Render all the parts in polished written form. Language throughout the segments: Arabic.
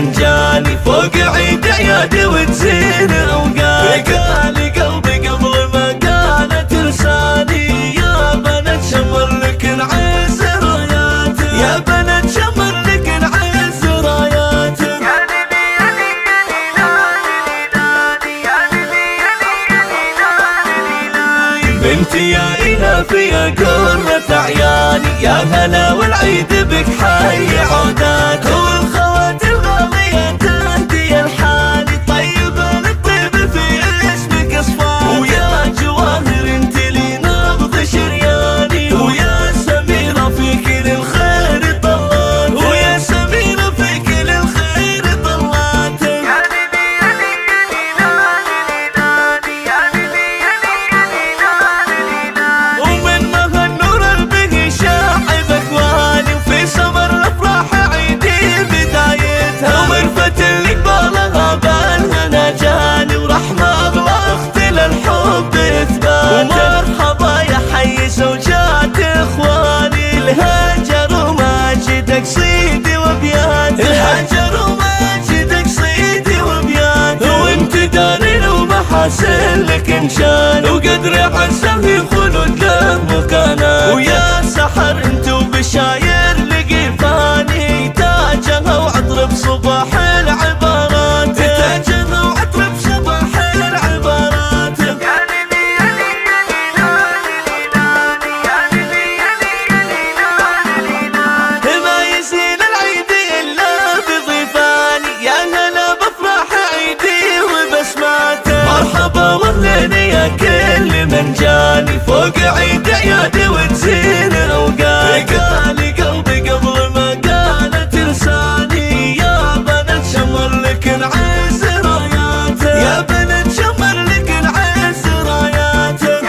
من جاني فوق عيد عيادي وتزين اوقاتي. قالي قلبي قبل ما قالت لساني يا بنت شمر لك نعز راياتك، يا بنت شمر لك نعز راياتك. بنتي يا إلهي يا قرة عياني، يا هلا والعيد بك حي عوداتك. والخوات الغالية تهدي الحالي طيب الطيب في اسمك اصفار. ويا جواهر انت لي نبض شرياني، ويا سميرة في كل الخير طلاتك، ويا سميرة في كل الخير طلاتك. ومن مها النور البهي شاعب اكواني، وفي سمر الافراح عيدي بدايتها. ومرفة اللي قبالها بالهنا جاني، ورحمة اغلى اخت للحب اثباتها. ومرحبا يا حي زوجات اخواني، الهاجر وماجدك صيدي وبياتك، الهاجر وماجدك صيدي وبياتك. وانت داري ومحاسن لك انشان، وقدر عزه في خلود له مكانات. ويا سحر انت وبشاير لقيفاني، تاجها وعطر بصباح العبارات، تاجها وعطر بصباح العبارات. ما يزين العيد الا بضيفاني، يا هلا بفرح عيدي وبسماته. مرحبا واهلين يا كل من جاني، فوق عيد عيادي وتزين اوقاتي. قالي قلبي قبل ما قالت لساني يا بنت شمر لك نعز راياتك، يا بنت شمر لك نعز راياتك.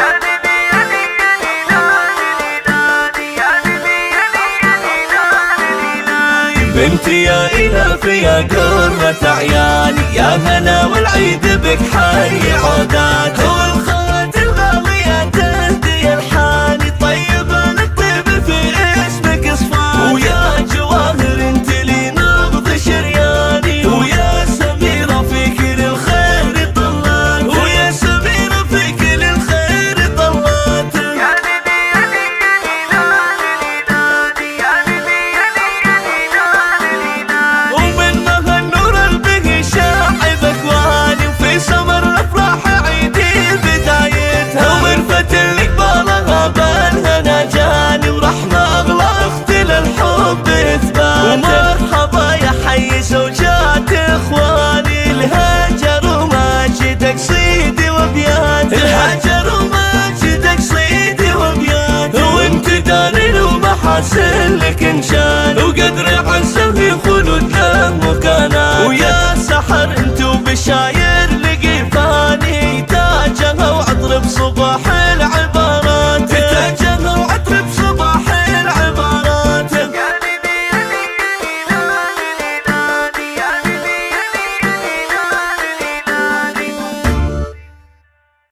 بنتي يا إلهي يا قرة عياني، يا هلا والعيد بك حي عوداتك. والخوات الغالية تهدي الحالي طيب الطيب في اسمك اصفار. ويا جواهر انت لي نبض شرياني، ويا سميرة في كل الخير طلاتك، ويا سميرة في كل الخير طلاتك. ومن مها النور البهي شاعب اكواني، وفي سمر الافراح عيدي بدايتها. ومرفة اللي قبالها بالهنا جاني، ورحمة اغلى اخت للحب اثباتها. ومرحبا يا حي زوجات اخواني، الهاجر وماجدك صيدي وبياتك، الهاجر وماجدك صيدي وبياتك. وانت داري ومحاسن لك